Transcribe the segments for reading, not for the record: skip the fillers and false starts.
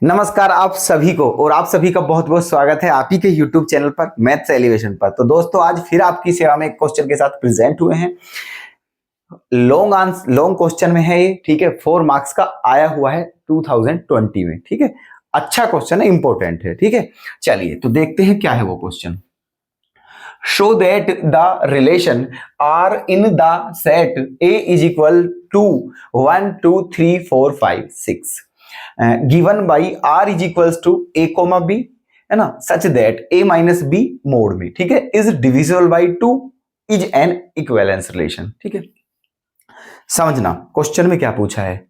नमस्कार आप सभी को और आप सभी का बहुत बहुत स्वागत है आप ही के YouTube चैनल पर मैथ्स एलिवेशन पर। तो दोस्तों आज फिर आपकी सेवा में एक क्वेश्चन के साथ प्रेजेंट हुए हैं। लॉन्ग क्वेश्चन में है ये, ठीक है। 4 मार्क्स का आया हुआ है 2020 में, ठीक है। अच्छा क्वेश्चन है, इंपॉर्टेंट है, ठीक है। चलिए तो देखते हैं क्या है वो question. Show that the relation are in the set A is equal to 1 2 3 4 5 6 given by R is equals to A comma B, है ना, such that A minus B mod में, ठीक है, is divisible by 2 is an equivalence relation, ठीक है। समझना question में क्या पूछा है,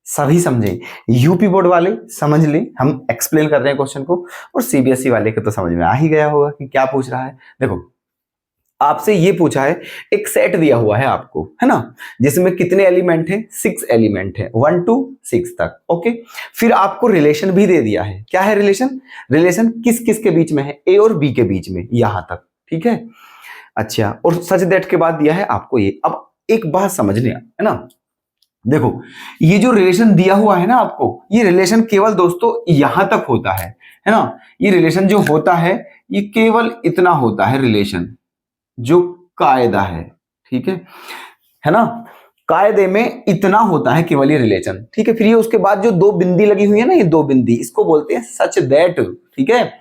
सभी समझे। यूपी बोर्ड वाले समझ लें, हम एक्सप्लेन कर रहे हैं क्वेश्चन को, और सीबीएसई वाले के तो समझ में आ ही गया होगा कि क्या पूछ रहा है। देखो आपसे ये पूछा है, एक सेट दिया हुआ है आपको, है ना, जिसमें कितने एलिमेंट हैं, 6 एलिमेंट हैं, 1 to 6 तक, ओके। फिर आपको रिलेशन भी दे दिया है। क्या है रिलेशन? रिलेशन किस किस के बीच में है? ए और बी के बीच में, यहां तक, ठीक है। अच्छा, और सच दैट के बाद दिया है आपको ये। अब एक बात समझने, है ना, देखो ये जो रिलेशन दिया हुआ है ना आपको, ये रिलेशन केवल दोस्तों यहां तक होता है ना। ये रिलेशन जो होता है ये केवल इतना होता है रिलेशन, जो कायदा है, ठीक है ना। कायदे में इतना होता है केवल ये रिलेशन, ठीक है। फिर ये उसके बाद जो 2 बिंदी लगी हुई है ना, ये 2 बिंदी, इसको बोलते हैं सच दैट, ठीक है।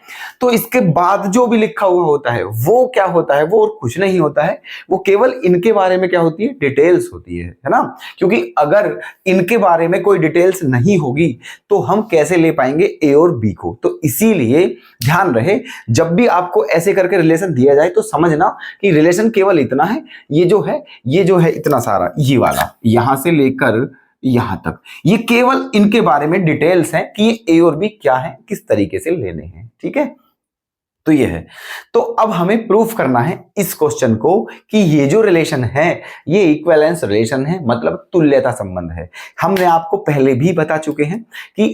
तो इसके बाद जो भी लिखा हुआ होता है वो क्या होता है, वो और कुछ नहीं होता है, वो केवल इनके बारे में क्या होती है, डिटेल्स होती है ना। क्योंकि अगर इनके बारे में कोई डिटेल्स नहीं होगी तो हम कैसे ले पाएंगे ए और बी को। तो इसीलिए ध्यान रहे, जब भी आपको ऐसे करके रिलेशन दिया जाए तो समझना कि रिलेशन केवल इतना है, ये जो है इतना सारा, ये वाला यहां से लेकर यहां तक, ये केवल इनके बारे में डिटेल्स हैं कि ये ए और बी क्या है, किस तरीके से लेने हैं, ठीक है। तो ये है। तो अब हमें प्रूफ करना है इस क्वेश्चन को कि ये जो रिलेशन है ये इक्विवेलेंस रिलेशन है, मतलब तुल्यता संबंध है। हमने आपको पहले भी बता चुके हैं कि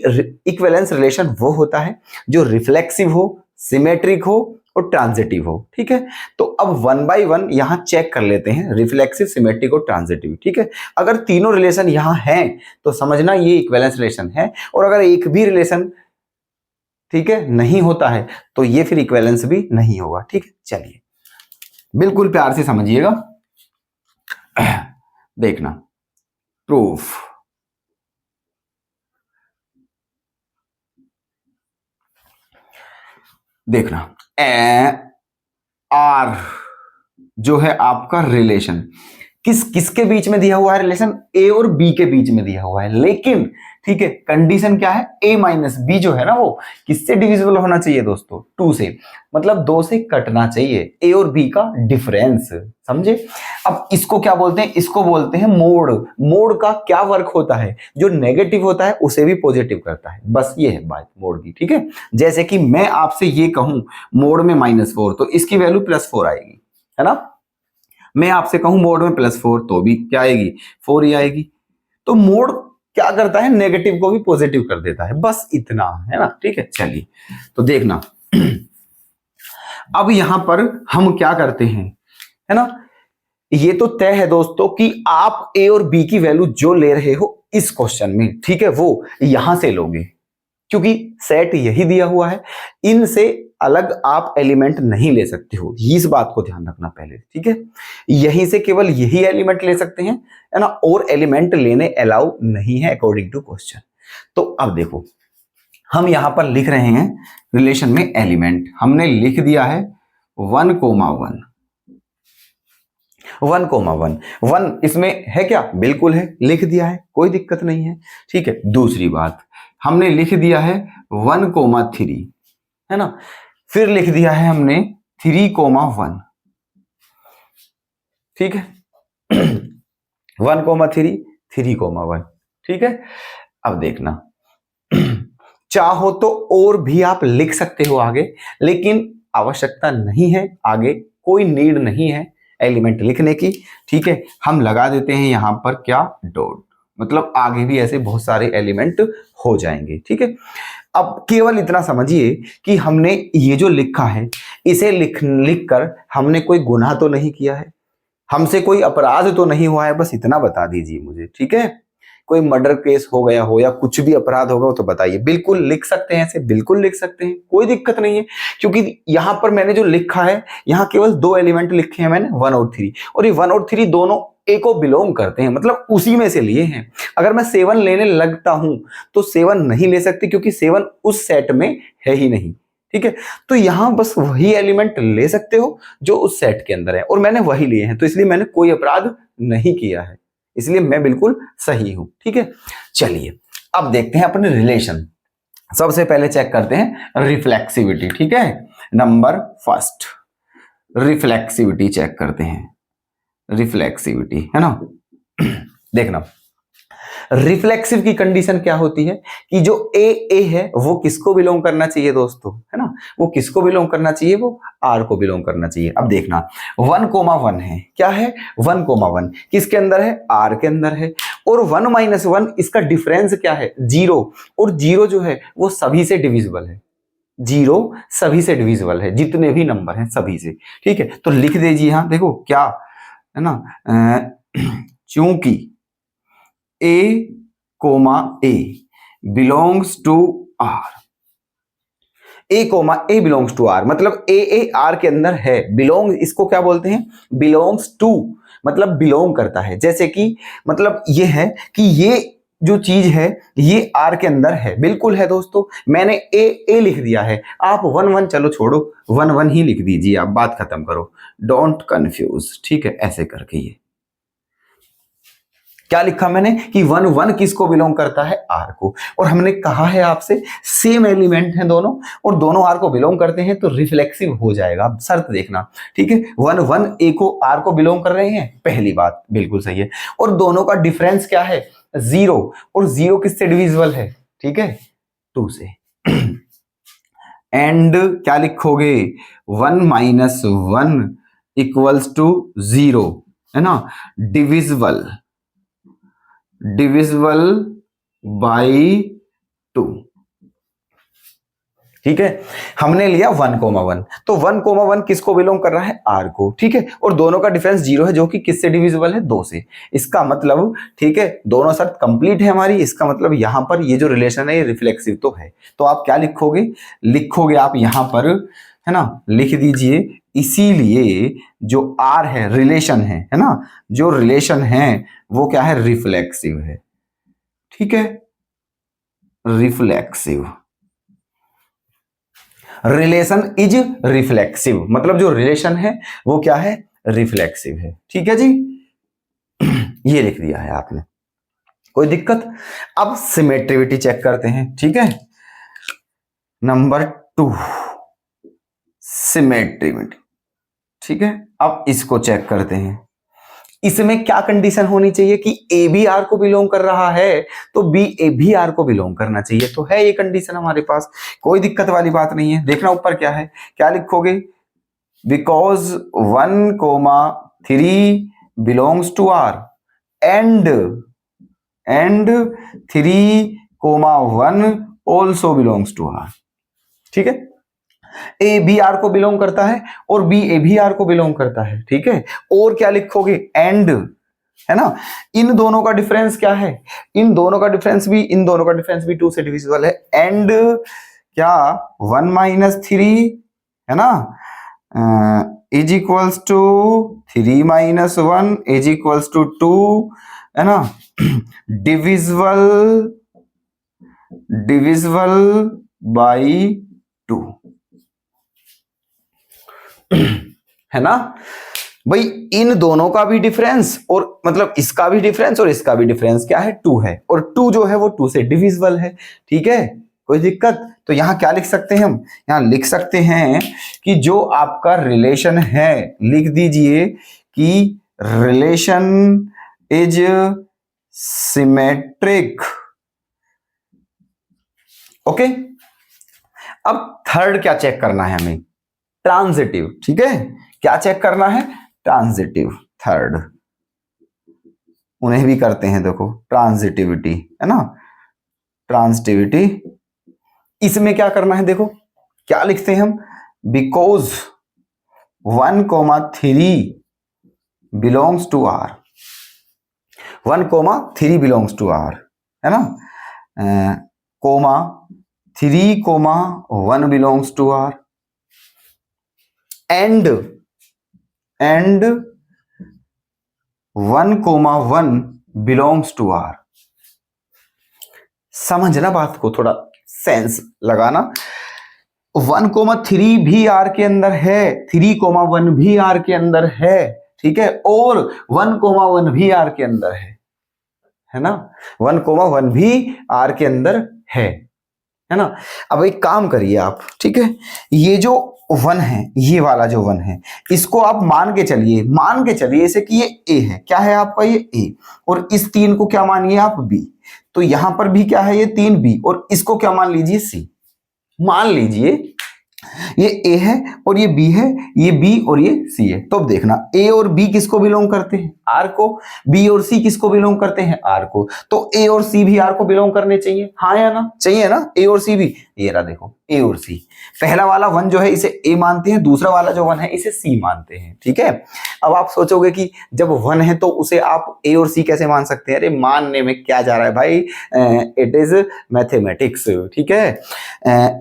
इक्विवेलेंस रिलेशन वो होता है जो रिफ्लेक्सिव हो, सिमेट्रिक हो और ट्रांजिटिव हो, ठीक है। तो अब 1 बाय 1 यहां चेक कर लेते हैं, रिफ्लेक्सिव, सिमेट्रिक और ट्रांजिटिव, ठीक है। अगर तीनों रिलेशन यहां हैं तो समझना ये इक्विवेलेंस रिलेशन है, और अगर एक भी रिलेशन, ठीक है, नहीं होता है तो ये फिर इक्विवेलेंस भी नहीं होगा, ठीक है। चलिए बिल्कुल प्यार से समझिएगा, देखना प्रूफ। देखना आर जो है आपका रिलेशन किसके बीच में दिया हुआ है, रिलेशन ए और बी के बीच में दिया हुआ है, लेकिन ठीक है कंडीशन क्या है, ए माइनस बी जो है ना वो किससे डिविजिबल होना चाहिए दोस्तों, 2 से, मतलब 2 से कटना चाहिए, ए और बी का डिफरेंस, समझे। अब इसको क्या बोलते हैं, इसको बोलते हैं मोड। मोड का क्या वर्क होता है, जो नेगेटिव होता है उसे भी पॉजिटिव करता है, बस ये है बात मोड की, ठीक है। जैसे कि मैं आपसे ये कहूं मोड में -4 तो इसकी वैल्यू +4 आएगी, है ना। मैं आपसे कहूं मोड में +4 तो भी क्या आएगी, 4 ही आएगी। तो मोड क्या करता है, नेगेटिव को भी पॉजिटिव कर देता है, बस इतना, है ना, ठीक है। चलिए तो देखना अब यहां पर हम क्या करते हैं, है ना, ये तो तय है दोस्तों कि आप ए और बी की वैल्यू जो ले रहे हो इस क्वेश्चन में, ठीक है, वो यहां से लोगे, क्योंकि सेट यही दिया हुआ है, इनसे अलग आप एलिमेंट नहीं ले सकते हो, इस बात को ध्यान रखना पहले, ठीक है। यहीं से केवल यही एलिमेंट ले सकते हैं, है ना, और एलिमेंट लेने अलाउ नहीं है अकॉर्डिंग टू क्वेश्चन। तो अब देखो हम यहां पर लिख रहे हैं रिलेशन में एलिमेंट, हमने लिख दिया है 1, 1, 1 इसमें है क्या, बिल्कुल है, लिख दिया है, कोई दिक्कत नहीं है, ठीक है। दूसरी बात हमने लिख दिया है 1, 3, है ना, फिर लिख दिया है हमने 3, 1, ठीक है 1, 3, 3, 1, ठीक है। अब देखना चाहो तो और भी आप लिख सकते हो आगे, लेकिन आवश्यकता नहीं है, आगे कोई नीड नहीं है एलिमेंट लिखने की, ठीक है। हम लगा देते हैं यहां पर क्या, डॉट, मतलब आगे भी ऐसे बहुत सारे एलिमेंट हो जाएंगे, ठीक है। अब केवल इतना समझिए कि हमने ये जो लिखा है इसे लिख कर हमने कोई गुनाह तो नहीं किया है, हमसे कोई अपराध तो नहीं हुआ है, बस इतना बता दीजिए मुझे, ठीक है। कोई मर्डर केस हो गया हो या कुछ भी अपराध होगा तो बताइए। बिल्कुल लिख सकते हैं ऐसे, बिल्कुल लिख सकते हैं, कोई दिक्कत नहीं है, क्योंकि यहां पर मैंने जो लिखा है यहाँ केवल 2 एलिमेंट लिखे हैं मैंने, 1 और 3, और ये 1 और 3 दोनों ए को बिलोंग करते हैं, मतलब उसी में से लिए हैं। अगर मैं 7 लेने लगता हूं तो 7 नहीं ले सकती, क्योंकि 7 उस सेट में है ही नहीं, ठीक है। तो यहां बस वही एलिमेंट ले सकते हो जो उस सेट के अंदर है, और मैंने वही लिए हैं, तो इसलिए मैंने कोई अपराध नहीं किया है, इसलिए मैं बिल्कुल सही हूं, ठीक है। चलिए अब देखते हैं अपने रिलेशन। सबसे पहले चेक करते हैं रिफ्लेक्सिविटी, ठीक है। नंबर फर्स्ट रिफ्लेक्सिविटी चेक करते हैं, रिफ्लेक्सिविटी है ना। देखना रिफ्लेक्सिव की कंडीशन क्या होती है कि जो ए है वो किसको बिलोंग करना चाहिए दोस्तों, है ना, वो किसको बिलोंग करना चाहिए, वो आर को बिलोंग करना चाहिए। अब देखना 1,1 है, क्या है 1,1 किसके अंदर है, आर के अंदर है, और 1 - 1 इसका डिफरेंस क्या है, 0, और 0 जो है वो सभी से डिविजिबल है, 0 सभी से डिविजिबल है, जितने भी नंबर हैं सभी से, ठीक है। तो लिख दीजिए यहां, देखो क्या है ना, चूंकि A, A belongs to R, A, A belongs to R, मतलब A R के अंदर है, belong इसको क्या बोलते हैं, belongs to मतलब belong करता है। जैसे कि मतलब ये है कि ये जो चीज है ये R के अंदर है, बिल्कुल है दोस्तों। मैंने A लिख दिया है, आप 1 चलो छोड़ो, 1 ही लिख दीजिए, आप बात खत्म करो, डोंट कंफ्यूज, ठीक है। ऐसे करके ये क्या लिखा मैंने कि 1 किसको बिलोंग करता है, आर को, और हमने कहा है आपसे सेम एलिमेंट हैं दोनों, और दोनों आर को बिलोंग करते हैं तो रिफ्लेक्सिव हो जाएगा। अब शर्त देखना, ठीक है, 1 ए को आर को बिलोंग कर रहे हैं, पहली बात बिल्कुल सही है, और दोनों का डिफरेंस क्या है, 0, और 0 किससे डिविजिबल है, ठीक है, 2 से। एंड क्या लिखोगे, 1 - 1 इक्वल्स टू 0, है ना, डिविजिबल बाई 2, ठीक है। हमने लिया 1,1, तो 1,1 किसको बिलोंग कर रहा है, आर को, ठीक है, और दोनों का डिफरेंस 0 है, जो कि किससे डिविजिबल है, 2 से। इसका मतलब ठीक है, दोनों शर्त कंप्लीट है हमारी, इसका मतलब यहां पर ये जो रिलेशन है ये रिफ्लेक्सिव तो है। तो आप क्या लिखोगे आप यहां पर, है ना, लिख दीजिए, इसीलिए जो आर है रिलेशन है ना, जो रिलेशन है वो क्या है, रिफ्लेक्सिव है, ठीक है, रिफ्लेक्सिव, रिलेशन इज रिफ्लेक्सिव, मतलब जो रिलेशन है वो क्या है, रिफ्लेक्सिव है, ठीक है जी। ये लिख दिया है आपने, कोई दिक्कत। अब सिमेट्रिविटी चेक करते हैं, ठीक है। नंबर 2 सिमेट्रिविटी, ठीक है। अब इसको चेक करते हैं, इसमें क्या कंडीशन होनी चाहिए कि ए भी आर को बिलोंग कर रहा है तो बी ए भी आर को बिलोंग करना चाहिए, तो है ये कंडीशन हमारे पास, कोई दिक्कत वाली बात नहीं है। देखना ऊपर क्या है, क्या लिखोगे, because 1,3 belongs to R and 3,1 also belongs to R, ठीक है। ए बी आर को बिलोंग करता है और बी ए भी आर को बिलोंग करता है, ठीक है। और क्या लिखोगे, एंड, है ना, इन दोनों का डिफरेंस क्या है, इन दोनों का डिफरेंस भी 2 से डिविजिबल है, एंड क्या 1 - 3 है ना, is equals to 3 - 1 is equals to 2, है ना, डिविजिबल बाई 2, है ना भाई। इन दोनों का भी डिफरेंस, और मतलब इसका भी डिफरेंस और इसका भी डिफरेंस क्या है, 2 है, और 2 जो है वो 2 से डिविजिबल है, ठीक है, कोई दिक्कत। तो यहां क्या लिख सकते हैं हम, यहां लिख सकते हैं कि जो आपका रिलेशन है, लिख दीजिए कि रिलेशन इज सिमेट्रिक, ओके। अब थर्ड क्या चेक करना है हमें, ट्रांजिटिव, ठीक है, क्या चेक करना है, ट्रांजिटिव, थर्ड उन्हें भी करते हैं, देखो ट्रांजिटिविटी, है ना, ट्रांजिटिविटी, इसमें क्या करना है, देखो क्या लिखते हैं हम, because 1,3 belongs to R, 1,3 belongs to R, है ना, comma 3, 1 belongs to R, and 1, 1 belongs to R. समझना बात को, थोड़ा सेंस लगाना। 1,3 भी आर के अंदर है, 3,1 भी आर के अंदर है, ठीक है, और 1,1 भी आर के अंदर है ना, 1,1 भी आर के अंदर है ना। अब एक काम करिए आप, ठीक है, ये जो 1 है, ये वाला जो 1 है, इसको आप मान के चलिए इसे कि ये ए है। क्या है आपका ये ए, और इस 3 को क्या मानिए आप बी। तो यहां पर भी क्या है, ये 3 बी, और इसको क्या मान लीजिए सी। मान लीजिए ये ए है और ये बी है, ये बी और ये सी है। तो अब देखना, ए और बी किसको बिलोंग करते हैं, आर को, बी और सी किसको बिलोंग करते हैं, आर को। तो ए और सी भी आर को बिलोंग करने चाहिए, हाँ या ना, चाहिए ना, ए और सी भी। ये रहा देखो, ए और सी, पहला वाला 1 जो है इसे ए मानते हैं, दूसरा वाला जो 1 है इसे सी मानते हैं, ठीक है। अब आप सोचोगे कि जब 1 है तो उसे आप ए और सी कैसे मान सकते हैं, अरे मानने में क्या जा रहा है भाई, इट इज मैथमेटिक्स, ठीक है।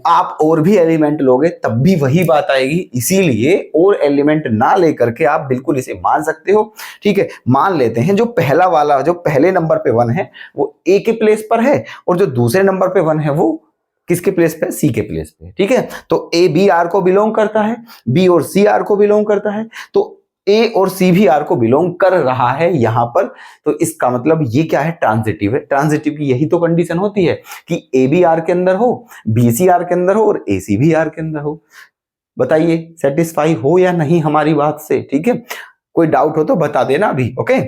आप और भी एलिमेंट लोगे तब भी वही बात आएगी, इसीलिए और एलिमेंट ना लेकर के आप बिल्कुल इसे मान सकते हो, ठीक है। मान लेते हैं जो पहला वाला, जो पहले नंबर पे 1 है वो ए के प्लेस पर है, और जो दूसरे नंबर पे 1 है वो किसके प्लेस पे, सी के प्लेस पे, ठीक है। तो ए बी आर को बिलोंग करता है, बी और सी आर को बिलोंग करता है, तो ए और सी भी आर को बिलोंग कर रहा है यहां पर। तो इसका मतलब ये क्या है, ट्रांजिटिव है। ट्रांजिटिव की यही तो कंडीशन होती है कि ए बी आर के अंदर हो, बी सी आर के अंदर हो और ए सी भी आर के अंदर हो। बताइए सेटिस्फाई हो या नहीं हमारी बात से, ठीक है। कोई डाउट हो तो बता देना अभी, ओके।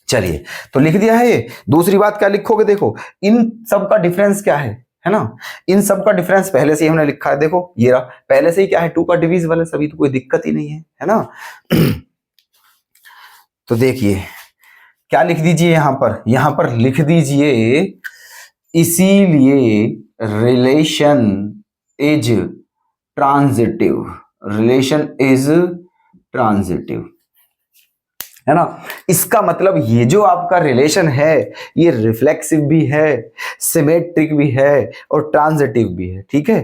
चलिए, तो लिख दिया है ये। दूसरी बात क्या लिखोगे, देखो इन सब का डिफरेंस क्या है ना, इन सब का डिफरेंस पहले से ही हमने लिखा है, देखो ये रहा, पहले से ही क्या है, 2 का डिविजिबल है सभी, तो कोई दिक्कत ही नहीं है ना। तो देखिए क्या लिख दीजिए यहां पर लिख दीजिए, इसीलिए relation is transitive, relation is transitive, है ना। इसका मतलब ये जो आपका रिलेशन है ये रिफ्लेक्सिव भी है, सिमेट्रिक भी है और ट्रांजिटिव भी है, ठीक है,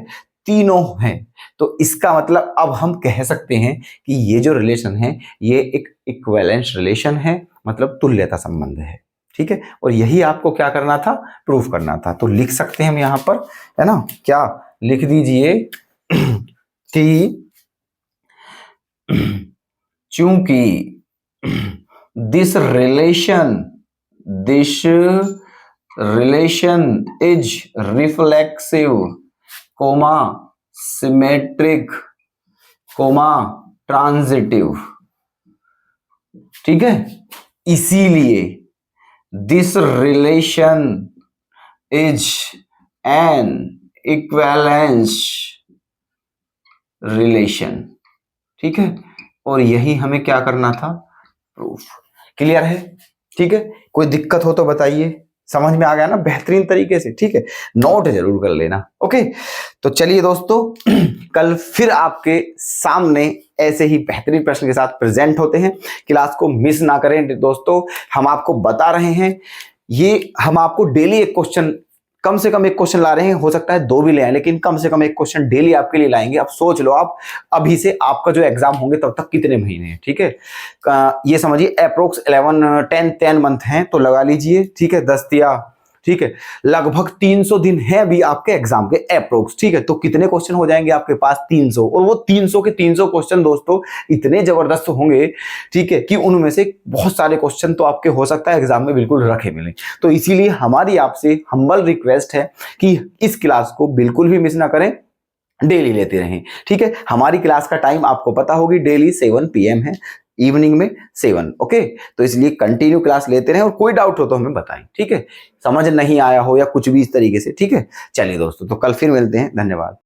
तीनों हैं। तो इसका मतलब अब हम कह सकते हैं कि ये जो रिलेशन है ये एक इक्विवेलेंस रिलेशन है, मतलब तुल्यता संबंध है, ठीक है। और यही आपको क्या करना था, प्रूफ करना था। तो लिख सकते हैं हम यहां पर, है ना, क्या लिख दीजिए कि चूंकि this relation is reflexive, symmetric, transitive, ठीक है, इसीलिए this relation is an equivalence relation, ठीक है। और यही हमें क्या करना था, प्रूफ। क्लियर है, ठीक है। कोई दिक्कत हो तो बताइए, समझ में आ गया ना बेहतरीन तरीके से, ठीक है। नोट जरूर कर लेना, ओके। तो चलिए दोस्तों, कल फिर आपके सामने ऐसे ही बेहतरीन प्रश्न के साथ प्रेजेंट होते हैं। क्लास को मिस ना करें दोस्तों, हम आपको बता रहे हैं, ये हम आपको डेली एक क्वेश्चन, कम से कम एक क्वेश्चन ला रहे हैं, हो सकता है 2 भी ले आए, लेकिन कम से कम एक क्वेश्चन डेली आपके लिए लाएंगे। अब सोच लो आप, अभी से आपका जो एग्जाम होंगे तब तक कितने महीने हैं, ठीक है। ये समझिए अप्रोक्स 10 मंथ हैं, तो लगा लीजिए, ठीक है, 10 या, ठीक है, लगभग 300 दिन है अभी आपके एग्जाम के अप्रोक्स, ठीक है। तो कितने क्वेश्चन हो जाएंगे आपके पास, 300, और वो 300 के 300 क्वेश्चन दोस्तों इतने जबरदस्त होंगे, ठीक है, कि उनमें से बहुत सारे क्वेश्चन तो आपके हो सकता है एग्जाम में बिल्कुल रखे मिले। तो इसीलिए हमारी आपसे हम्बल रिक्वेस्ट है कि इस क्लास को बिल्कुल भी मिस ना करें, डेली लेते रहें, ठीक है। हमारी क्लास का टाइम आपको पता होगी, डेली 7 PM है, इवनिंग में 7, ओके। तो इसलिए कंटिन्यू क्लास लेते रहें, और कोई डाउट हो तो हमें बताएं, ठीक है, समझ नहीं आया हो या कुछ भी इस तरीके से, ठीक है। चलिए दोस्तों, तो कल फिर मिलते हैं, धन्यवाद।